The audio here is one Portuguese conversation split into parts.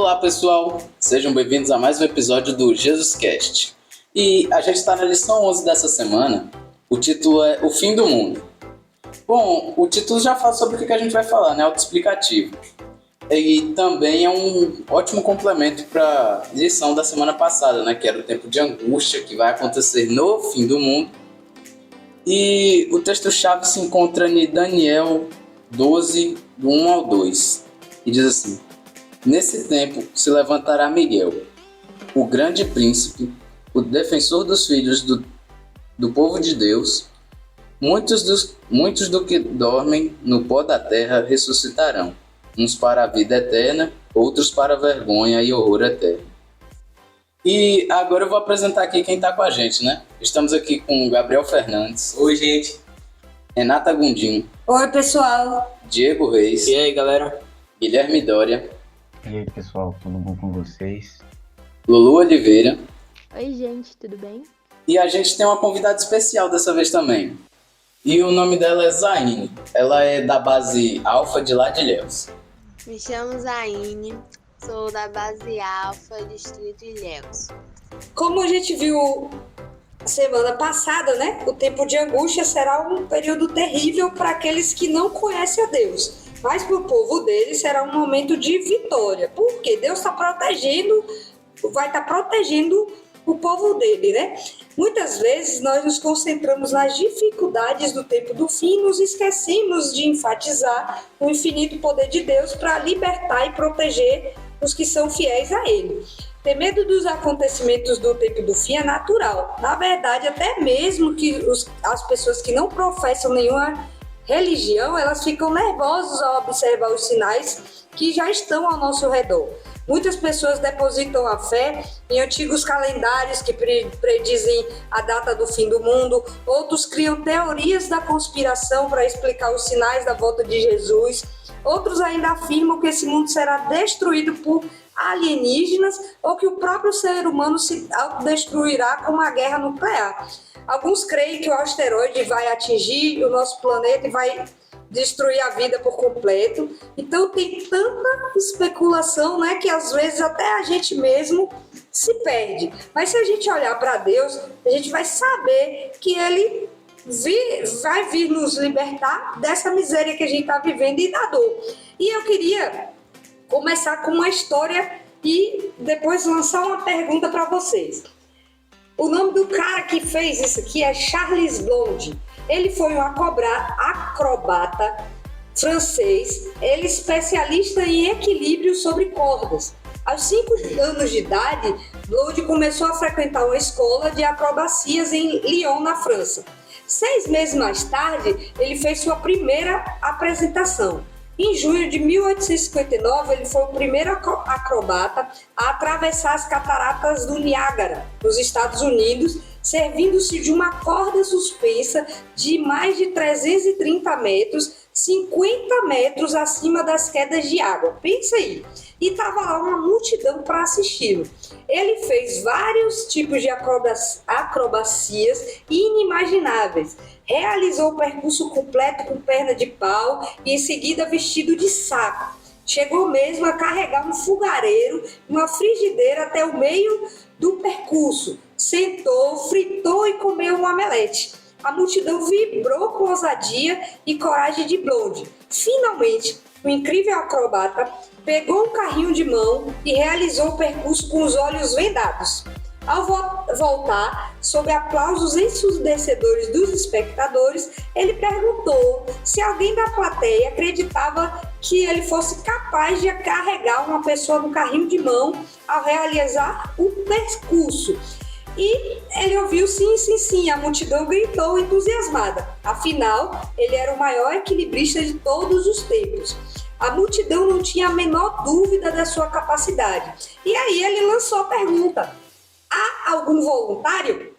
Olá pessoal, sejam bem-vindos a mais um episódio do JesusCast. E a gente está na lição 11 dessa semana, o título é O Fim do Mundo. Bom, o título já fala sobre o que a gente vai falar, né? Autoexplicativo. E também é um ótimo complemento para a lição da semana passada, né? Que era o tempo de angústia que vai acontecer no fim do mundo. E o texto-chave se encontra em Daniel 12, do 1 ao 2. E diz assim: Nesse tempo se levantará Miguel, o grande príncipe, o defensor dos filhos do povo de Deus. Muitos do que dormem no pó da terra ressuscitarão, uns para a vida eterna, outros para a vergonha e horror eterno. E agora eu vou apresentar aqui quem está com a gente, né? Estamos aqui com o Gabriel Fernandes. Oi, gente. Renata Gondim. Oi, pessoal. Diego Reis. E aí, galera? Guilherme Dória. E aí, pessoal, tudo bom com vocês? Lulu Oliveira. Oi, gente, tudo bem? E a gente tem uma convidada especial dessa vez também. E o nome dela é Zaine. Ela é da base Alfa de lá de Ilhéus. Me chamo Zaine, sou da base Alfa, Distrito Ilhéus. Como a gente viu semana passada, né? O tempo de angústia será um período terrível para aqueles que não conhecem a Deus. Mas para o povo dele será um momento de vitória. Porque Deus está protegendo, vai estar protegendo o povo dele, né? Muitas vezes nós nos concentramos nas dificuldades do tempo do fim e nos esquecemos de enfatizar o infinito poder de Deus para libertar e proteger os que são fiéis a Ele. Ter medo dos acontecimentos do tempo do fim é natural. Na verdade, até mesmo que as pessoas que não professam nenhuma religião, elas ficam nervosas ao observar os sinais que já estão ao nosso redor. Muitas pessoas depositam a fé em antigos calendários que predizem a data do fim do mundo. Outros criam teorias da conspiração para explicar os sinais da volta de Jesus. Outros ainda afirmam que esse mundo será destruído por alienígenas ou que o próprio ser humano se autodestruirá com uma guerra nuclear. Alguns creem que o asteroide vai atingir o nosso planeta e vai destruir a vida por completo. Então tem tanta especulação, né, que às vezes até a gente mesmo se perde. Mas se a gente olhar para Deus, a gente vai saber que Ele vai vir nos libertar dessa miséria que a gente está vivendo e da dor. E eu queria começar com uma história e depois lançar uma pergunta para vocês. O nome do cara que fez isso aqui é Charles Blondin. Ele foi um acrobata francês, ele é especialista em equilíbrio sobre cordas. Aos 5 anos de idade, Blondin começou a frequentar uma escola de acrobacias em Lyon, na França. 6 meses mais tarde, ele fez sua primeira apresentação. Em junho de 1859, ele foi o primeiro acrobata a atravessar as cataratas do Niágara, nos Estados Unidos, servindo-se de uma corda suspensa de mais de 330 metros, 50 metros acima das quedas de água. Pensa aí. E estava lá uma multidão para assisti-lo. Ele fez vários tipos de acrobacias inimagináveis. Realizou o percurso completo com perna de pau e em seguida vestido de saco. Chegou mesmo a carregar um fogareiro e uma frigideira até o meio do percurso. Sentou, fritou e comeu um omelete. A multidão vibrou com ousadia e coragem de Blondin. Finalmente, o incrível acrobata pegou um carrinho de mão e realizou o percurso com os olhos vendados. Ao voltar, sob aplausos ensurdecedores dos espectadores, ele perguntou se alguém da plateia acreditava que ele fosse capaz de carregar uma pessoa no carrinho de mão ao realizar o percurso. E ele ouviu sim, sim, sim, a multidão gritou entusiasmada. Afinal, ele era o maior equilibrista de todos os tempos. A multidão não tinha a menor dúvida da sua capacidade. E aí ele lançou a pergunta: há algum voluntário?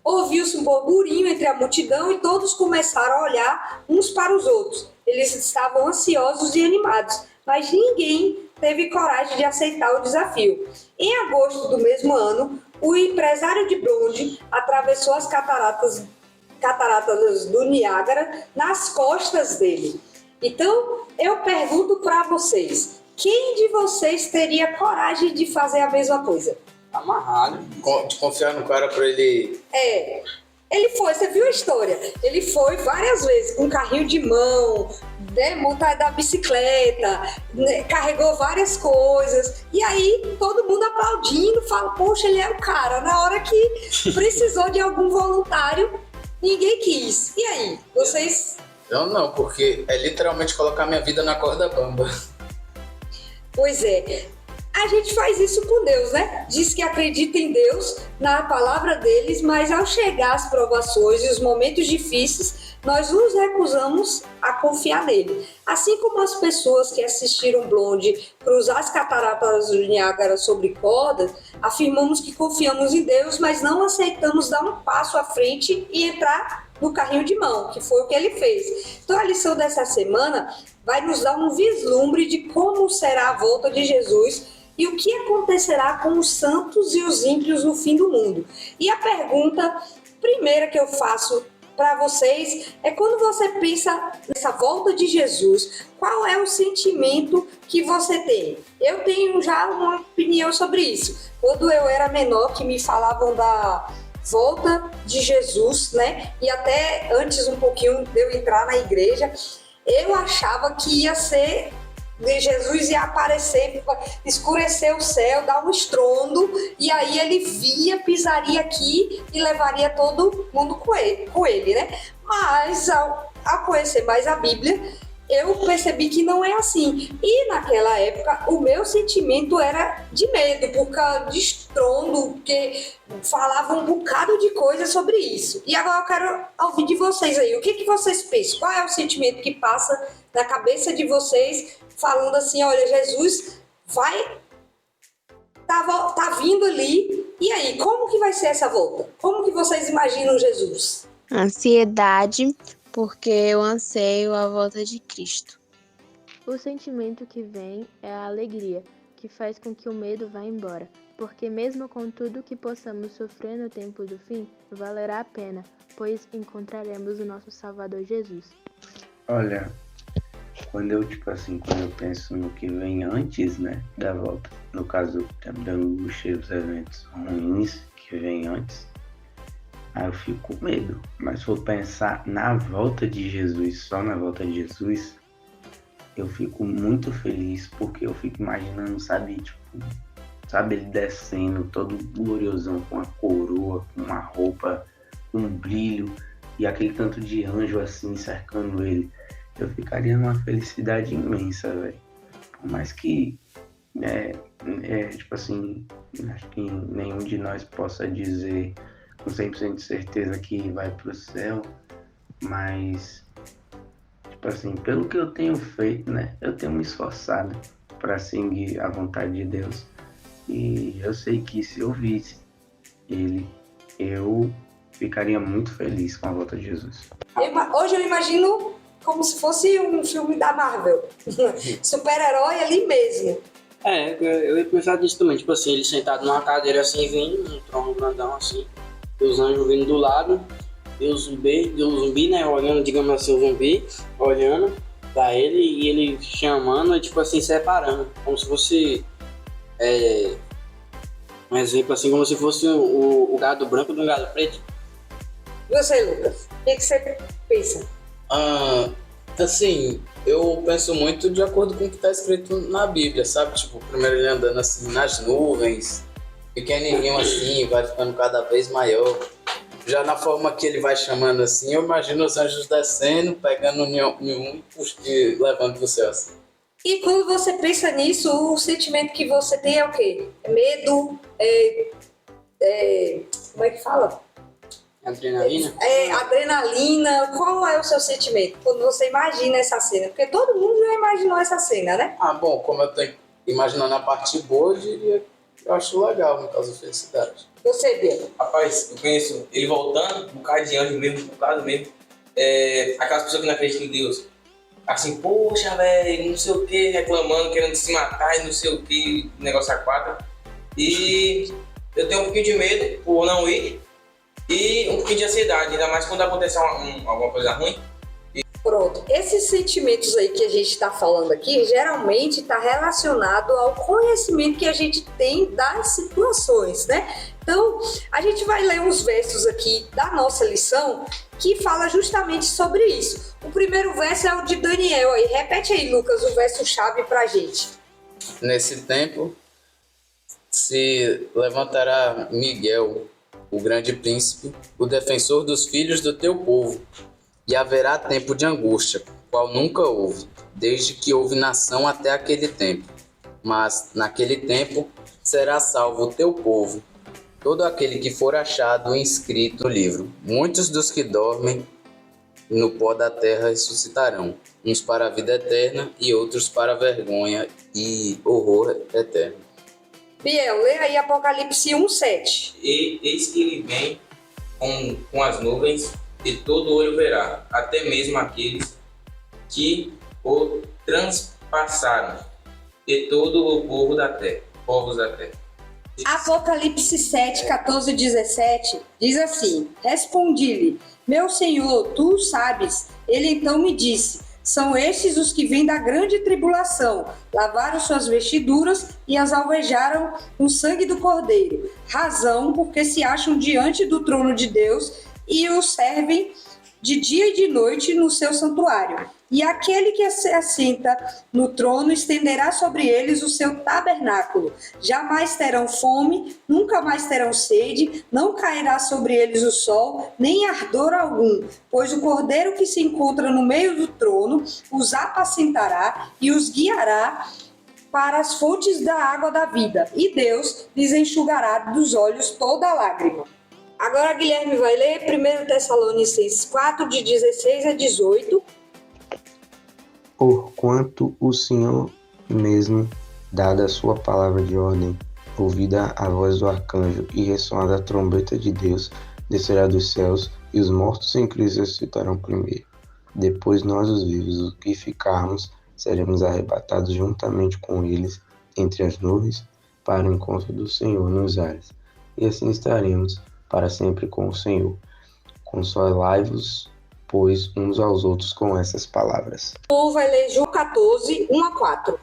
Ouviu-se um burburinho entre a multidão e todos começaram a olhar uns para os outros. Eles estavam ansiosos e animados, mas ninguém teve coragem de aceitar o desafio. Em agosto do mesmo ano, o empresário de Blondin atravessou as cataratas do Niágara nas costas dele. Então, eu pergunto para vocês, Quem de vocês teria coragem de fazer a mesma coisa? Amarrado. De confiar no cara pra ele... Ele foi, você viu a história? Ele foi várias vezes com carrinho de mão, né, montado da bicicleta, né, carregou várias coisas. E aí todo mundo aplaudindo, fala, poxa, ele é o cara. Na hora que precisou de algum voluntário, ninguém quis. E aí, vocês... Eu não, porque é literalmente colocar minha vida na corda bamba. Pois é. A gente faz isso com Deus, né? Diz que acredita em Deus, na palavra deles, mas ao chegar as provações e os momentos difíceis, nós nos recusamos a confiar nele. Assim como as pessoas que assistiram Blonde cruzar as cataratas do Niágara sobre cordas, afirmamos que confiamos em Deus, mas não aceitamos dar um passo à frente e entrar no carrinho de mão, que foi o que ele fez. Então a lição dessa semana vai nos dar um vislumbre de como será a volta de Jesus e o que acontecerá com os santos e os ímpios no fim do mundo. E a pergunta primeira que eu faço para vocês é: quando você pensa nessa volta de Jesus, qual é o sentimento que você tem? Eu tenho já uma opinião sobre isso. Quando eu era menor, que me falavam da volta de Jesus, né? E até antes um pouquinho de eu entrar na igreja, eu achava que ia ser... Jesus ia aparecer, escurecer o céu, dar um estrondo, e aí ele via, pisaria aqui e levaria todo mundo com ele, né? Mas ao conhecer mais a Bíblia, eu percebi que não é assim. E naquela época, o meu sentimento era de medo, por causa de estrondo, porque falava um bocado de coisa sobre isso. E agora eu quero ouvir de vocês aí, o que vocês pensam? Qual é o sentimento que passa na cabeça de vocês, falando assim, olha, Jesus tá vindo ali, e aí, como que vai ser essa volta? Como que vocês imaginam Jesus? Ansiedade, porque eu anseio a volta de Cristo. O sentimento que vem é a alegria, que faz com que o medo vá embora, porque mesmo com tudo que possamos sofrer no tempo do fim, valerá a pena, pois encontraremos o nosso Salvador Jesus. Olha, quando eu penso no que vem antes, né, da volta, no caso da angústia e os eventos ruins que vem antes, aí eu fico com medo. Mas se for pensar na volta de Jesus, só na volta de Jesus, eu fico muito feliz, porque eu fico imaginando, sabe, ele descendo todo gloriosão, com a coroa, com uma roupa, com um brilho, e aquele tanto de anjo assim cercando ele. Eu ficaria numa felicidade imensa, velho. Por mais que, acho que nenhum de nós possa dizer com 100% de certeza que vai pro céu, mas, pelo que eu tenho feito, né, eu tenho me esforçado para seguir a vontade de Deus. E eu sei que se eu visse ele, eu ficaria muito feliz com a volta de Jesus. Hoje eu imagino como se fosse um filme da Marvel. Super-herói ali mesmo. Eu ia pensar nisso também, ele sentado numa cadeira assim, vindo, um trono grandão assim, e os anjos vindo do lado, e o zumbi, né, olhando, digamos assim, o zumbi, olhando pra ele, e ele chamando, e separando, como se fosse, um exemplo assim, como se fosse o gado branco do gado preto. E você, Lucas, o que você pensa? Eu penso muito de acordo com o que está escrito na Bíblia, sabe? Primeiro ele andando assim nas nuvens, pequenininho assim, vai ficando cada vez maior. Já na forma que ele vai chamando assim, eu imagino os anjos descendo, pegando um e levando pro céu assim. E quando você pensa nisso, o sentimento que você tem é o quê? É medo? Como é que fala? Adrenalina? Adrenalina. Qual é o seu sentimento quando você imagina essa cena? Porque todo mundo já imaginou essa cena, né? Como eu tenho imaginando a parte boa, eu diria que eu acho legal, no caso da felicidade. Você, Bia? Rapaz, eu conheço ele voltando, um bocado de anjo mesmo, um bocado mesmo. Aquelas pessoas que não acreditam em Deus. Assim, poxa, velho, não sei o que, reclamando, querendo se matar e não sei o que, negócio a quatro. E eu tenho um pouquinho de medo por não ir. E um pouquinho de ansiedade, ainda mais quando acontecer alguma coisa ruim. Pronto, esses sentimentos aí que a gente está falando aqui, geralmente está relacionado ao conhecimento que a gente tem das situações, né? Então, a gente vai ler uns versos aqui da nossa lição que fala justamente sobre isso. O primeiro verso é o de Daniel aí. Repete aí, Lucas, o verso-chave pra gente. Nesse tempo se levantará Miguel, o grande príncipe, o defensor dos filhos do teu povo, e haverá tempo de angústia, qual nunca houve, desde que houve nação até aquele tempo. Mas naquele tempo será salvo o teu povo, todo aquele que for achado inscrito no livro. Muitos dos que dormem no pó da terra ressuscitarão, uns para a vida eterna e outros para a vergonha e horror eterno. Biel, lê aí Apocalipse 1:7. E eis que ele vem com as nuvens, e todo olho verá, até mesmo aqueles que o transpassaram, e todo o povo da terra, povos da terra. Apocalipse 7:14 e 17 diz assim: Respondi-lhe, meu senhor, tu o sabes. Ele então me disse: são estes os que vêm da grande tribulação, lavaram suas vestiduras e as alvejaram no sangue do Cordeiro. Razão porque se acham diante do trono de Deus e o servem de dia e de noite no seu santuário. E aquele que se assenta no trono estenderá sobre eles o seu tabernáculo. Jamais terão fome, nunca mais terão sede, não cairá sobre eles o sol, nem ardor algum, pois o cordeiro que se encontra no meio do trono os apacentará e os guiará para as fontes da água da vida, e Deus lhes enxugará dos olhos toda lágrima. Agora Guilherme vai ler 1 Tessalonicenses 4, de 16 a 18. Porquanto o Senhor mesmo, dada a sua palavra de ordem, ouvida a voz do arcanjo e ressoada a trombeta de Deus, descerá dos céus, e os mortos em Cristo ressuscitarão primeiro. Depois nós, os vivos, os que ficarmos, seremos arrebatados juntamente com eles entre as nuvens, para o encontro do Senhor nos ares. E assim estaremos para sempre com o Senhor. Consolai-vos, pois, uns aos outros com essas palavras. Tu vai ler João 14, 1 a 4.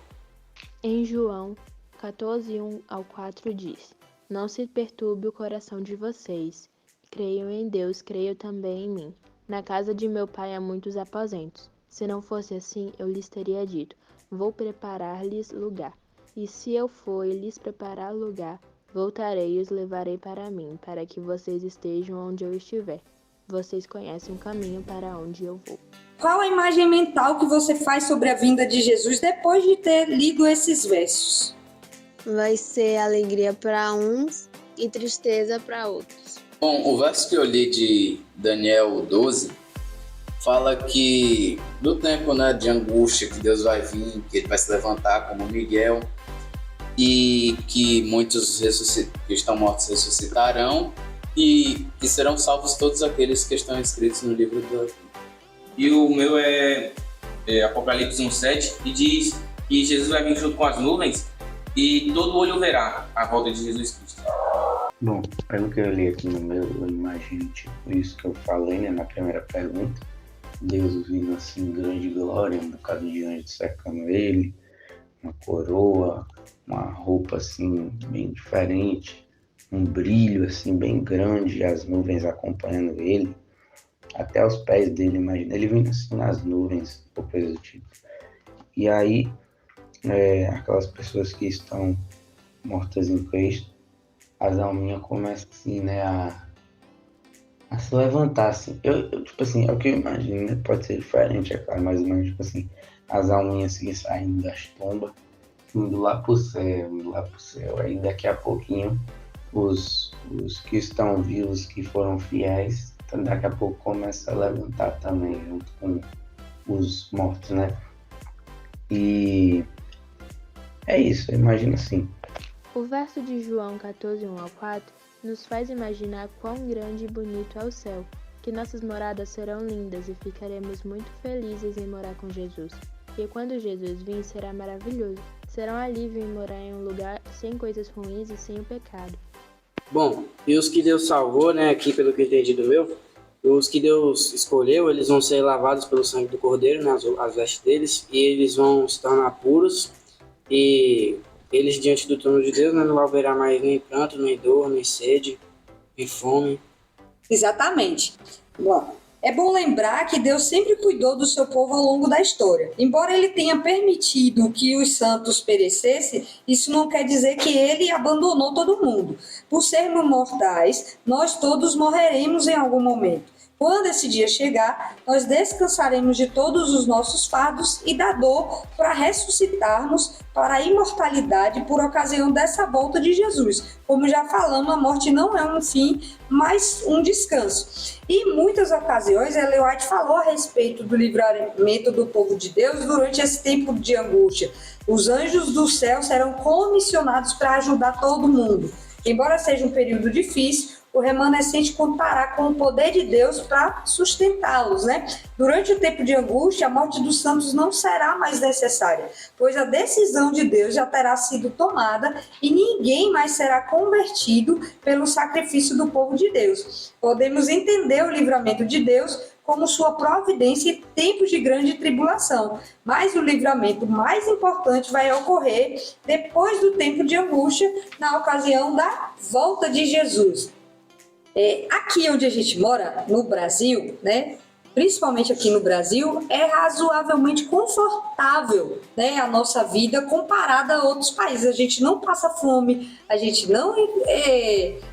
Em João 14, 1 ao 4 diz: Não se perturbe o coração de vocês. Creiam em Deus, creio também em mim. Na casa de meu pai há muitos aposentos. Se não fosse assim, eu lhes teria dito: Vou preparar-lhes lugar. E se eu for e lhes preparar lugar, voltarei e os levarei para mim, para que vocês estejam onde eu estiver. Vocês conhecem o caminho para onde eu vou. Qual a imagem mental que você faz sobre a vinda de Jesus depois de ter lido esses versos? Vai ser alegria para uns e tristeza para outros. Bom, o verso que eu li de Daniel 12 fala que do tempo, né, de angústia que Deus vai vir, que ele vai se levantar como Miguel, e que muitos que estão mortos ressuscitarão, e que serão salvos todos aqueles que estão escritos no livro do... E o meu é Apocalipse 1:7, e diz que Jesus vai vir junto com as nuvens, e todo olho verá a volta de Jesus Cristo. Bom, pelo que eu li aqui no meu, eu imagino tipo isso que eu falei, né, na primeira pergunta. Deus vindo assim em grande glória, um bocado de anjos cercando ele, uma coroa, uma roupa assim bem diferente, um brilho assim bem grande, as nuvens acompanhando ele, até os pés dele, imagina, ele vindo assim nas nuvens, ou coisa do tipo. E aí, aquelas pessoas que estão mortas em Cristo, as alminhas começam assim, né, a se levantar, assim. Eu, tipo assim, é o que eu imagino, né? Pode ser diferente, é claro, mas menos, tipo assim, as alminhas assim, saindo das tombas, indo lá pro céu, Aí daqui a pouquinho, os que estão vivos, que foram fiéis, então daqui a pouco começa a levantar também, junto com os mortos, né? E é isso, eu imagino assim. O verso de João 14, 1 ao 4 nos faz imaginar quão grande e bonito é o céu, que nossas moradas serão lindas e ficaremos muito felizes em morar com Jesus. E quando Jesus vir, será maravilhoso. Será um alívio em morar em um lugar sem coisas ruins e sem o pecado. Bom, e os que Deus salvou, né, aqui pelo que eu entendi do meu, Os que Deus escolheu, eles vão ser lavados pelo sangue do Cordeiro, né, as vestes deles, e eles vão se tornar puros, e eles diante do trono de Deus, né, não haverá mais nem pranto, nem dor, nem sede, nem fome. Exatamente. Bom, é bom lembrar que Deus sempre cuidou do seu povo ao longo da história. Embora ele tenha permitido que os santos perecessem, isso não quer dizer que ele abandonou todo mundo. Por sermos mortais, nós todos morreremos em algum momento. Quando esse dia chegar, nós descansaremos de todos os nossos fardos e da dor para ressuscitarmos para a imortalidade por ocasião dessa volta de Jesus. Como já falamos, a morte não é um fim, mas um descanso. E em muitas ocasiões, Ellen White falou a respeito do livramento do povo de Deus durante esse tempo de angústia. Os anjos do céu serão comissionados para ajudar todo mundo. Embora seja um período difícil, o remanescente contará com o poder de Deus para sustentá-los, né? Durante o tempo de angústia, a morte dos santos não será mais necessária, pois a decisão de Deus já terá sido tomada e ninguém mais será convertido pelo sacrifício do povo de Deus. Podemos entender o livramento de Deus como sua providência em tempos de grande tribulação, mas o livramento mais importante vai ocorrer depois do tempo de angústia, na ocasião da volta de Jesus. Aqui onde a gente mora, no Brasil, né, principalmente aqui no Brasil, é razoavelmente confortável, né, a nossa vida comparada a outros países. A gente não passa fome, a gente não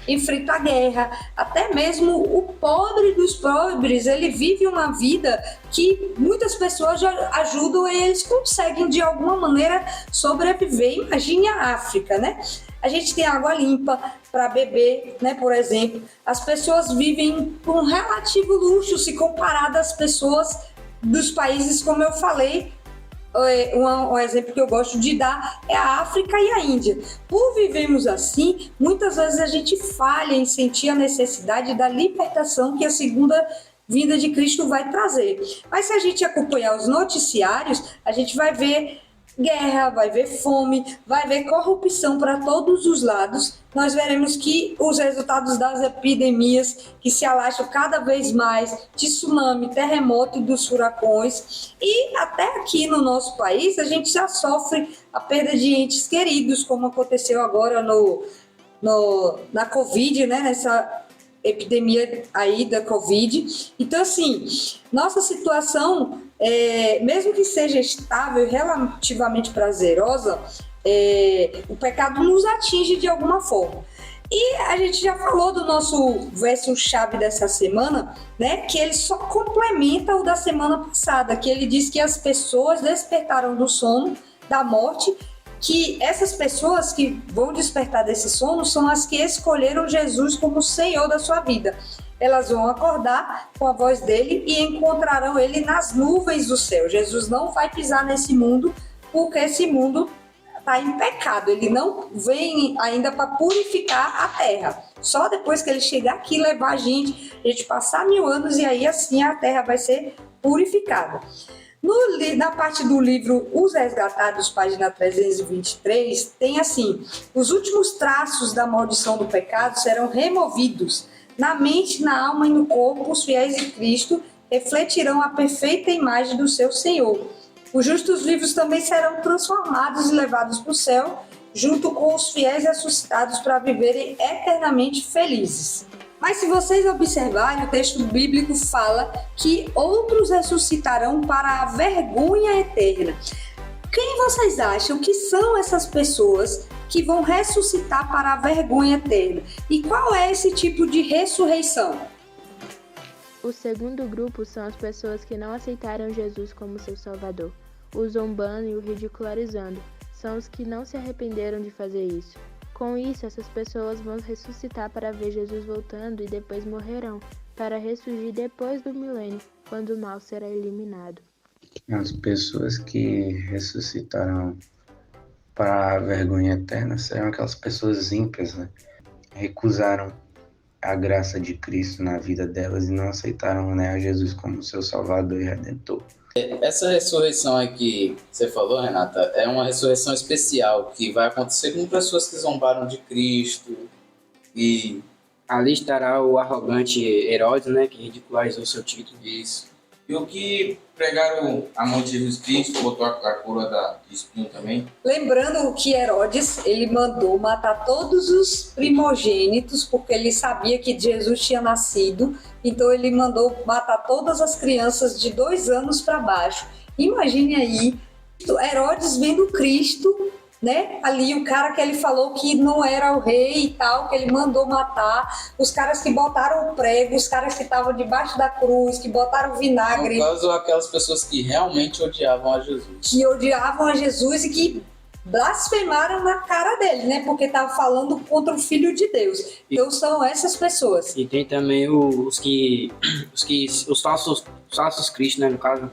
enfrenta a guerra, até mesmo o pobre dos pobres, ele vive uma vida que muitas pessoas já ajudam e eles conseguem de alguma maneira sobreviver. Imagine a África, né? A gente tem água limpa para beber, né, por exemplo. As pessoas vivem com relativo luxo se comparado às pessoas dos países, como eu falei. Um exemplo que eu gosto de dar é a África e a Índia. Por vivermos assim, muitas vezes a gente falha em sentir a necessidade da libertação que a segunda vinda de Cristo vai trazer. Mas se a gente acompanhar os noticiários, a gente vai ver guerra, vai ver fome, vai ver corrupção para todos os lados. Nós veremos que os resultados das epidemias que se alastram cada vez mais, de tsunami, terremoto e dos furacões. E até aqui no nosso país a gente já sofre a perda de entes queridos, como aconteceu agora na Covid, né? Nessa epidemia aí da Covid. Então, assim, nossa situação, mesmo que seja estável e relativamente prazerosa, o pecado nos atinge de alguma forma. E a gente já falou do nosso verso-chave dessa semana, né, que ele só complementa o da semana passada, que ele diz que as pessoas despertaram do sono, da morte, que essas pessoas que vão despertar desse sono são as que escolheram Jesus como Senhor da sua vida. Elas vão acordar com a voz dele e encontrarão ele nas nuvens do céu. Jesus não vai pisar nesse mundo, porque esse mundo está em pecado. Ele não vem ainda para purificar a terra. Só depois que ele chegar aqui e levar a gente passar 1000 anos, e aí assim a terra vai ser purificada. Na parte do livro Os Resgatados, página 323, tem assim: os últimos traços da maldição do pecado serão removidos. Na mente, na alma e no corpo, os fiéis de Cristo refletirão a perfeita imagem do seu Senhor. Os justos vivos também serão transformados e levados para o céu, junto com os fiéis ressuscitados para viverem eternamente felizes. Mas se vocês observarem, o texto bíblico fala que outros ressuscitarão para a vergonha eterna. Quem vocês acham que são essas pessoas que vão ressuscitar para a vergonha eterna? E qual é esse tipo de ressurreição? O segundo grupo são as pessoas que não aceitaram Jesus como seu Salvador, o zombando e o ridicularizando. São os que não se arrependeram de fazer isso. Com isso, essas pessoas vão ressuscitar para ver Jesus voltando e depois morrerão, para ressurgir depois do milênio, quando o mal será eliminado. As pessoas que ressuscitarão para a vergonha eterna serão aquelas pessoas ímpias, né? Recusaram a graça de Cristo na vida delas e não aceitaram, né, a Jesus como seu Salvador e Redentor. Essa ressurreição aí que você falou, Renata, é uma ressurreição especial que vai acontecer com pessoas que zombaram de Cristo e Ali estará o arrogante Herodes, né, que ridicularizou seu título. Isso. E o que pregaram a mão de Jesus Cristo, botou a coroa de espinho também. Lembrando que Herodes, ele mandou matar todos os primogênitos, porque ele sabia que Jesus tinha nascido, então ele mandou matar todas as crianças de 2 anos para baixo. Imagine aí, Herodes vendo Cristo, né? Ali o cara que ele falou que não era o rei e tal, que ele mandou matar, os caras que botaram o prego, os caras que estavam debaixo da cruz, que botaram vinagre. No caso, aquelas pessoas que realmente odiavam a Jesus. Que odiavam a Jesus e que blasfemaram na cara dele, né? Porque estava falando contra o Filho de Deus. Então são essas pessoas. E tem também os falsos cristos, né, no caso.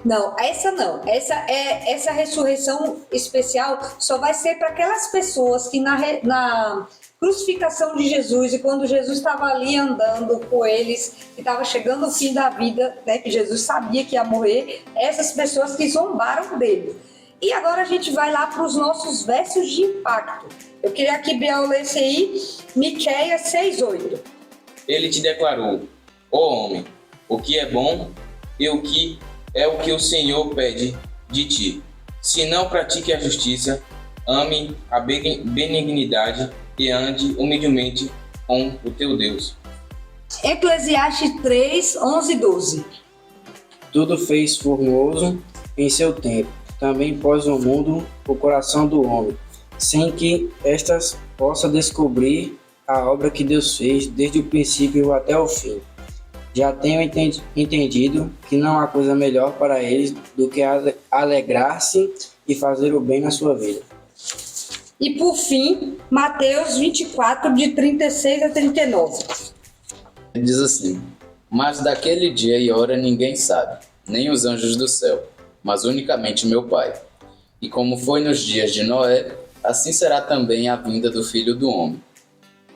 Não. Essa ressurreição especial só vai ser para aquelas pessoas que na crucificação de Jesus e quando Jesus estava ali andando com eles, que estava chegando o fim da vida, né, que Jesus sabia que ia morrer, essas pessoas que zombaram dele. E agora a gente vai lá para os nossos versos de impacto. Eu queria que Biel lesse aí, Miqueias 6:8. Ele te declarou, ó homem, o que é bom e o que é o que o Senhor pede de ti. Se não pratique a justiça, ame a benignidade e ande humildemente com o teu Deus. Eclesiastes 3:11-12. Tudo fez formoso em seu tempo. Também pôs no mundo o coração do homem, sem que estas possa descobrir a obra que Deus fez desde o princípio até o fim. Já tenho entendido que não há coisa melhor para eles do que alegrar-se e fazer o bem na sua vida. E por fim, Mateus 24, de 36-39. Ele diz assim: mas daquele dia e hora ninguém sabe, nem os anjos do céu, mas unicamente meu Pai. E como foi nos dias de Noé, assim será também a vinda do Filho do Homem.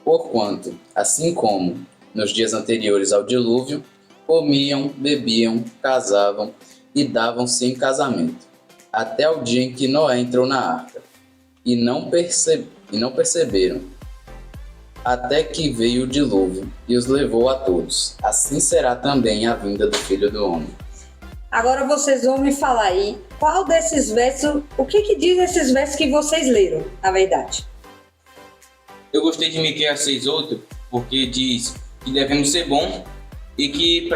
Porquanto, assim como nos dias anteriores ao dilúvio, comiam, bebiam, casavam e davam-se em casamento, até o dia em que Noé entrou na arca, e não perceberam, até que veio o dilúvio e os levou a todos. Assim será também a vinda do Filho do Homem. Agora vocês vão me falar aí, qual desses versos, o que diz esses versos que vocês leram, na verdade? Eu gostei de Miqueias 6:8 porque diz que devemos ser bom e que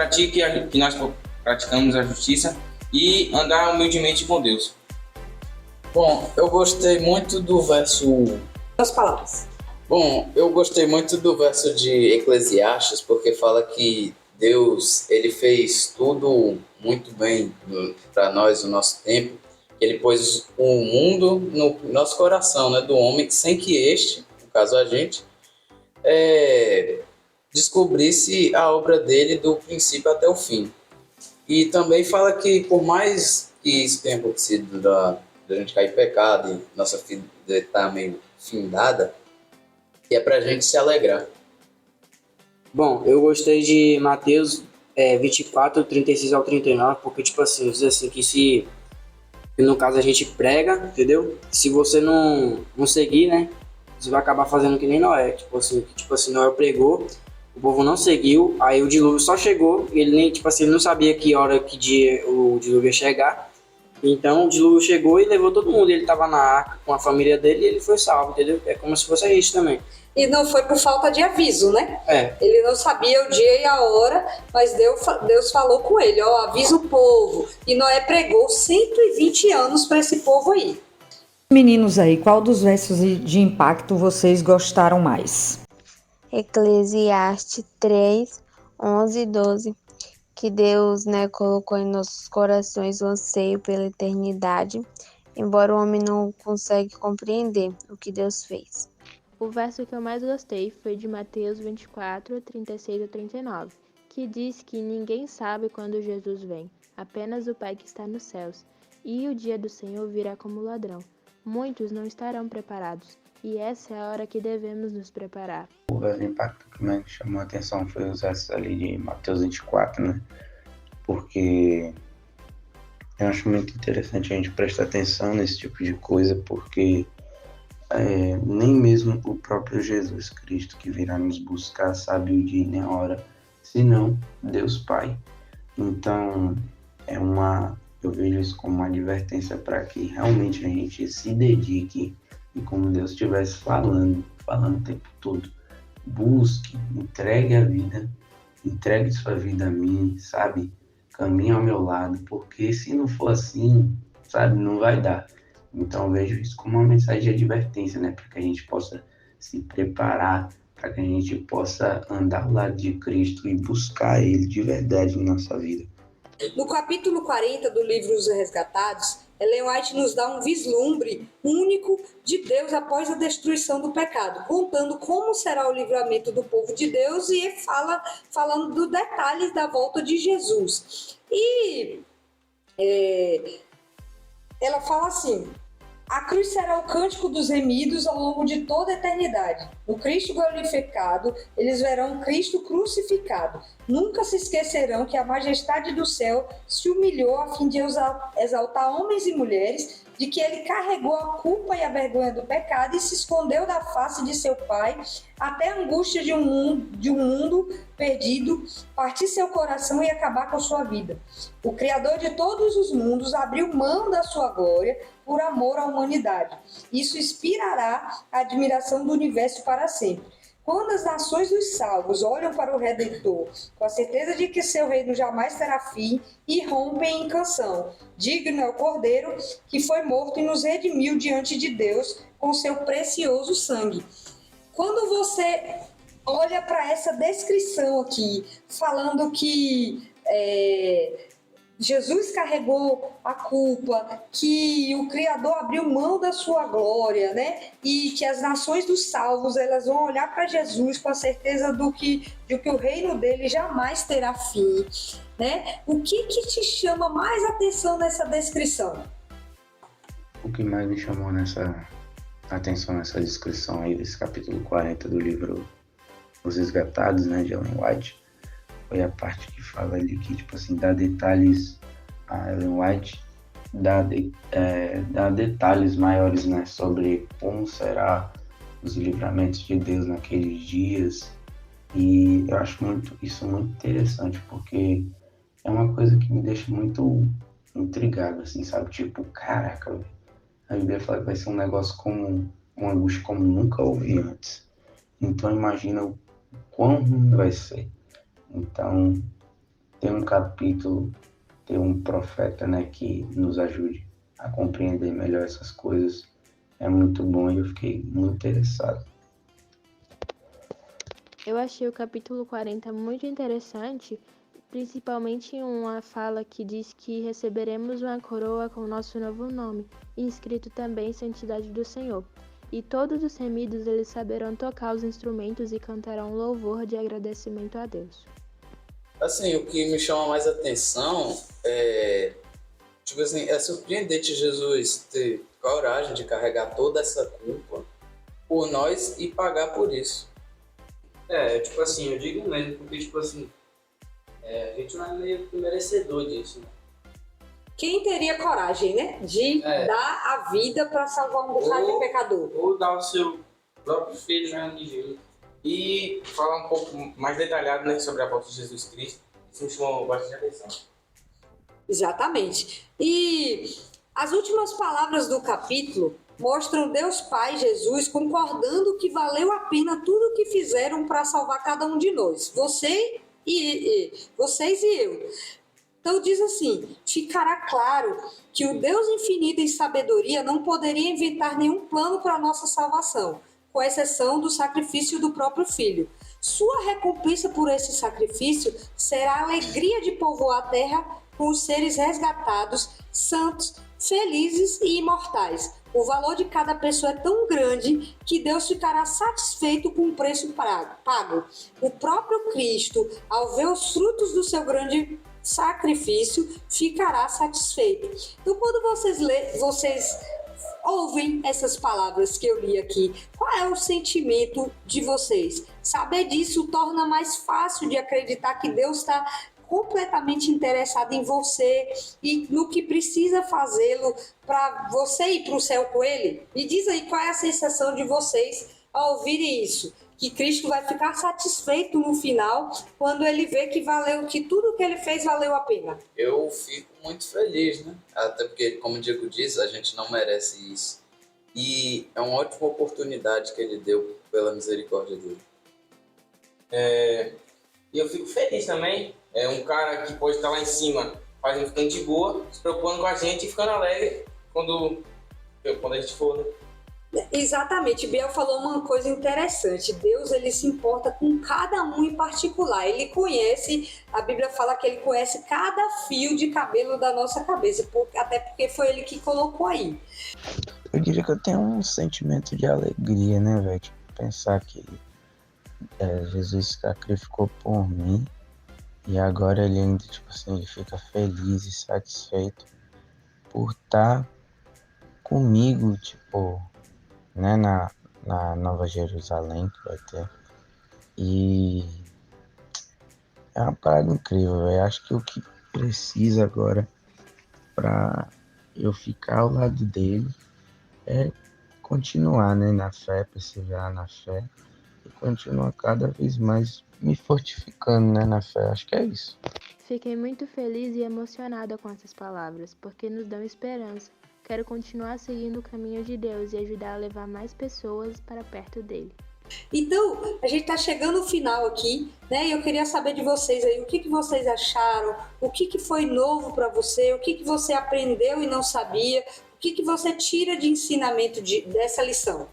nós praticamos a justiça e andar humildemente com Deus. Bom, eu gostei muito do verso... As palavras. Bom, eu gostei muito do verso de Eclesiastes, porque fala que Deus, ele fez tudo muito bem para nós no nosso tempo. Ele pôs o mundo no nosso coração, né, do homem, sem que este, no caso a gente, descobrisse a obra dele do princípio até o fim. E também fala que por mais que isso tenha acontecido da gente cair em pecado e nossa vida estar meio findada, que é pra gente se alegrar. Bom, eu gostei de Mateus 24, 36-39, porque, tipo assim, diz assim, que no caso a gente prega, entendeu? Se você não seguir, né, você vai acabar fazendo que nem Noé, tipo assim, Noé pregou, o povo não seguiu, aí o dilúvio só chegou, e ele nem, tipo assim, ele não sabia que hora, que dia o dilúvio ia chegar, então o dilúvio chegou e levou todo mundo, ele tava na arca com a família dele e ele foi salvo, entendeu? É como se fosse a gente também. E não foi por falta de aviso, né? É. Ele não sabia o dia e a hora, mas Deus falou com ele, ó, avisa o povo. E Noé pregou 120 anos para esse povo aí. Meninos aí, qual dos versos de impacto vocês gostaram mais? Eclesiastes 3, 11 e 12. Que Deus, né, colocou em nossos corações o anseio pela eternidade, embora o homem não consiga compreender o que Deus fez. O verso que eu mais gostei foi de Mateus 24, 36-39, que diz que ninguém sabe quando Jesus vem, apenas o Pai que está nos céus, e o dia do Senhor virá como ladrão. Muitos não estarão preparados, e essa é a hora que devemos nos preparar. O verso de impacto que mais me chamou a atenção foi os versos ali de Mateus 24, né? Porque eu acho muito interessante a gente prestar atenção nesse tipo de coisa, porque nem mesmo o próprio Jesus Cristo que virá nos buscar sabe o dia e nem a hora, senão Deus Pai. Então, eu vejo isso como uma advertência para que realmente a gente se dedique e como Deus estivesse falando o tempo todo. Busque, entregue sua vida a mim, sabe? Caminhe ao meu lado, porque se não for assim, sabe, não vai dar. Então eu vejo isso como uma mensagem de advertência, né? Para que a gente possa se preparar, para que a gente possa andar ao lado de Cristo e buscar Ele de verdade na nossa vida. No capítulo 40 do livro Os Resgatados, Ellen White nos dá um vislumbre único de Deus após a destruição do pecado, contando como será o livramento do povo de Deus e falando dos detalhes da volta de Jesus. E ela fala assim: a cruz será o cântico dos remidos ao longo de toda a eternidade. No Cristo glorificado, eles verão Cristo crucificado. Nunca se esquecerão que a majestade do céu se humilhou a fim de exaltar homens e mulheres, de que ele carregou a culpa e a vergonha do pecado e se escondeu da face de seu Pai até a angústia de um mundo perdido partir seu coração e acabar com a sua vida. O Criador de todos os mundos abriu mão da sua glória por amor à humanidade. Isso inspirará a admiração do universo para sempre. Quando as nações dos salvos olham para o Redentor, com a certeza de que seu reino jamais terá fim, e rompem em canção: digno é o Cordeiro que foi morto e nos redimiu diante de Deus com seu precioso sangue. Quando você olha para essa descrição aqui, falando que Jesus carregou a culpa, que o Criador abriu mão da sua glória, né? E que as nações dos salvos elas vão olhar para Jesus com a certeza de que o reino dele jamais terá fim, né? O que te chama mais atenção nessa descrição? O que mais me chamou atenção nessa descrição aí desse capítulo 40 do livro Os Resgatados, né, de Ellen White, foi a parte que fala ali que, tipo assim, dá detalhes, a Ellen White dá detalhes maiores, né, sobre como será os livramentos de Deus naqueles dias, e eu acho isso muito interessante, porque é uma coisa que me deixa muito intrigado, assim, sabe, tipo, caraca, a Bíblia fala que vai ser um negócio como, uma angústia como nunca houve antes, então imagina o quão ruim vai ser. Então, ter um capítulo, ter um profeta, né, que nos ajude a compreender melhor essas coisas é muito bom e eu fiquei muito interessado. Eu achei o capítulo 40 muito interessante, principalmente uma fala que diz que receberemos uma coroa com o nosso novo nome, inscrito também Santidade do Senhor. E todos os remidos eles saberão tocar os instrumentos e cantarão louvor de agradecimento a Deus. Assim, o que me chama mais atenção é surpreendente Jesus ter coragem de carregar toda essa culpa por nós e pagar por isso. Tipo assim, eu digo mesmo, porque, tipo assim, a gente não é meio que merecedor disso, né? Quem teria coragem, né, de dar a vida para salvar um bocado de pecador? Ou dar o seu próprio filho já de jeito. E falar um pouco mais detalhado, né, sobre a volta de Jesus Cristo. Isso me chamou bastante atenção. Exatamente. E as últimas palavras do capítulo mostram Deus Pai, Jesus, concordando que valeu a pena tudo o que fizeram para salvar cada um de nós. Vocês e eu. Então diz assim: ficará claro que o Deus infinito em sabedoria não poderia inventar nenhum plano para a nossa salvação, com exceção do sacrifício do próprio Filho. Sua recompensa por esse sacrifício será a alegria de povoar a terra com os seres resgatados, santos, felizes e imortais. O valor de cada pessoa é tão grande que Deus ficará satisfeito com o preço pago. O próprio Cristo, ao ver os frutos do seu grande sacrifício, ficará satisfeito. Então, quando vocês ouvem essas palavras que eu li aqui, qual é o sentimento de vocês? Saber disso torna mais fácil de acreditar que Deus está completamente interessado em você e no que precisa fazê-lo para você ir para o céu com ele? Me diz aí qual é a sensação de vocês ao ouvirem isso. Que Cristo vai ficar satisfeito no final quando ele vê que valeu, que tudo que ele fez valeu a pena. Eu fico muito feliz, né? Até porque, como o Diego diz, a gente não merece isso. E é uma ótima oportunidade que ele deu pela misericórdia dele. E eu fico feliz também. É um cara que pode estar lá em cima, fazendo ficando de boa, se preocupando com a gente e ficando alegre quando a gente for, né? Exatamente, Biel falou uma coisa interessante. Deus, ele se importa com cada um em particular. Ele conhece, a Bíblia fala que ele conhece cada fio de cabelo da nossa cabeça, até porque foi ele que colocou aí. Eu diria que eu tenho um sentimento de alegria, né, velho? Tipo, pensar que Jesus sacrificou por mim e agora ele ainda, tipo assim, ele fica feliz e satisfeito por estar comigo, tipo, né, na Nova Jerusalém que vai ter. E é uma parada incrível, velho. Acho que o que precisa agora pra eu ficar ao lado dele é continuar, né, na fé, perseverar na fé e continuar cada vez mais me fortificando, né, na fé. Acho que é isso. Fiquei muito feliz e emocionada com essas palavras, porque nos dão esperança. Quero continuar seguindo o caminho de Deus e ajudar a levar mais pessoas para perto dele. Então, a gente está chegando no final aqui, né? E eu queria saber de vocês aí, o que vocês acharam, o que foi novo para você, o que você aprendeu e não sabia, o que você tira de ensinamento dessa lição?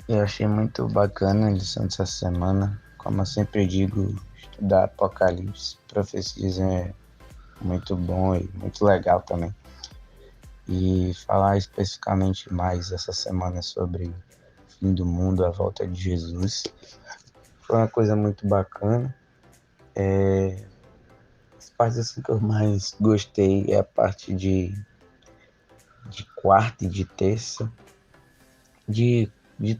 Eu achei muito bacana a lição dessa semana. Como eu sempre digo, estudar Apocalipse, profecias é muito bom e muito legal também. E falar especificamente mais essa semana sobre o fim do mundo, a volta de Jesus, foi uma coisa muito bacana. As partes assim que eu mais gostei é a parte de quarta e de terça. De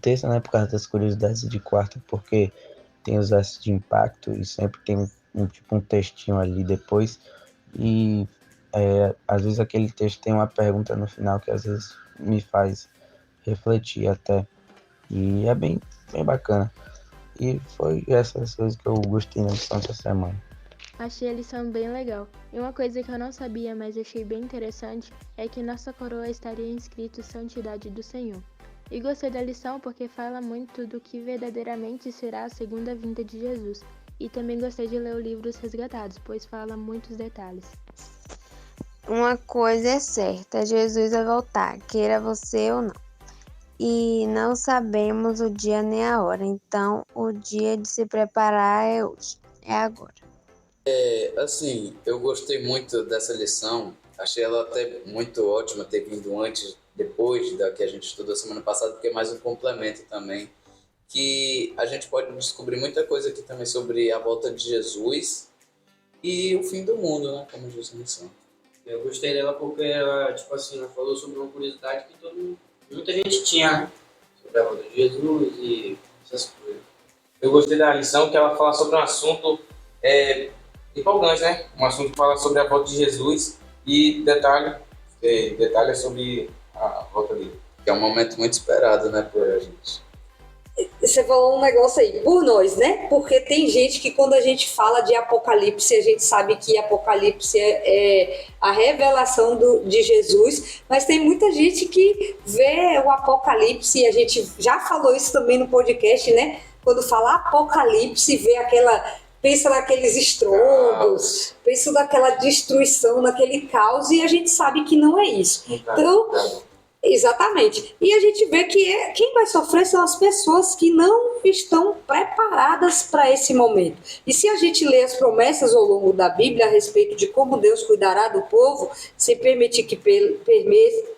terça, né, por causa das curiosidades, e de quarta porque tem os versos de impacto e sempre tem um textinho ali depois. E às vezes aquele texto tem uma pergunta no final que às vezes me faz refletir até. E é bem bacana. E foi essas coisas que eu gostei na lição dessa semana. Achei a lição bem legal. E uma coisa que eu não sabia, mas achei bem interessante, é que nossa coroa estaria escrito Santidade do Senhor. E gostei da lição porque fala muito do que verdadeiramente será a segunda vinda de Jesus. E também gostei de ler o livro Os Resgatados, pois fala muitos detalhes. Uma coisa é certa, Jesus vai voltar, queira você ou não. E não sabemos o dia nem a hora, então o dia de se preparar é hoje, é agora. Assim, eu gostei muito dessa lição, achei ela até muito ótima ter vindo antes, depois da que a gente estudou semana passada, porque é mais um complemento também, que a gente pode descobrir muita coisa aqui também sobre a volta de Jesus e o fim do mundo, né, como diz a lição. Eu gostei dela porque ela, tipo assim, ela falou sobre uma curiosidade que muita gente tinha sobre a volta de Jesus e essas coisas. Eu gostei da lição que ela fala sobre um assunto empolgante, né? Um assunto que fala sobre a volta de Jesus e detalhe sobre a volta dele. Que é um momento muito esperado, né, por a gente. Você falou um negócio aí, por nós, né? Porque tem gente que quando a gente fala de Apocalipse, a gente sabe que Apocalipse é a revelação de Jesus, mas tem muita gente que vê o Apocalipse, e a gente já falou isso também no podcast, né? Quando fala Apocalipse, pensa naqueles estrondos, pensa naquela destruição, naquele caos, e a gente sabe que não é isso. Então, exatamente. E a gente vê que quem vai sofrer são as pessoas que não estão preparadas para esse momento. E se a gente lê as promessas ao longo da Bíblia a respeito de como Deus cuidará do povo, sem permitir que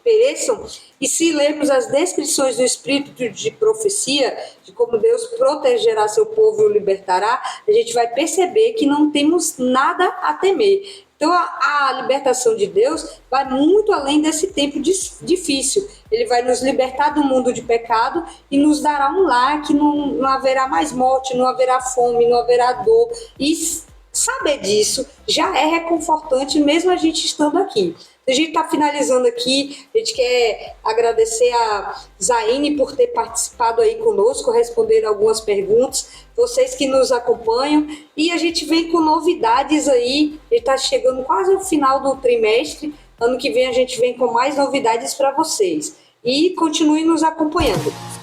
pereçam, e se lermos as descrições do espírito de profecia, de como Deus protegerá seu povo e o libertará, a gente vai perceber que não temos nada a temer. Então, a libertação de Deus vai muito além desse tempo difícil. Ele vai nos libertar do mundo de pecado e nos dará um lar que não haverá mais morte, não haverá fome, não haverá dor. E saber disso já é reconfortante, mesmo a gente estando aqui. A gente está finalizando aqui, a gente quer agradecer a Zaine por ter participado aí conosco, responder algumas perguntas, vocês que nos acompanham, e a gente vem com novidades aí, a gente está chegando quase ao final do trimestre, ano que vem a gente vem com mais novidades para vocês. E continue nos acompanhando.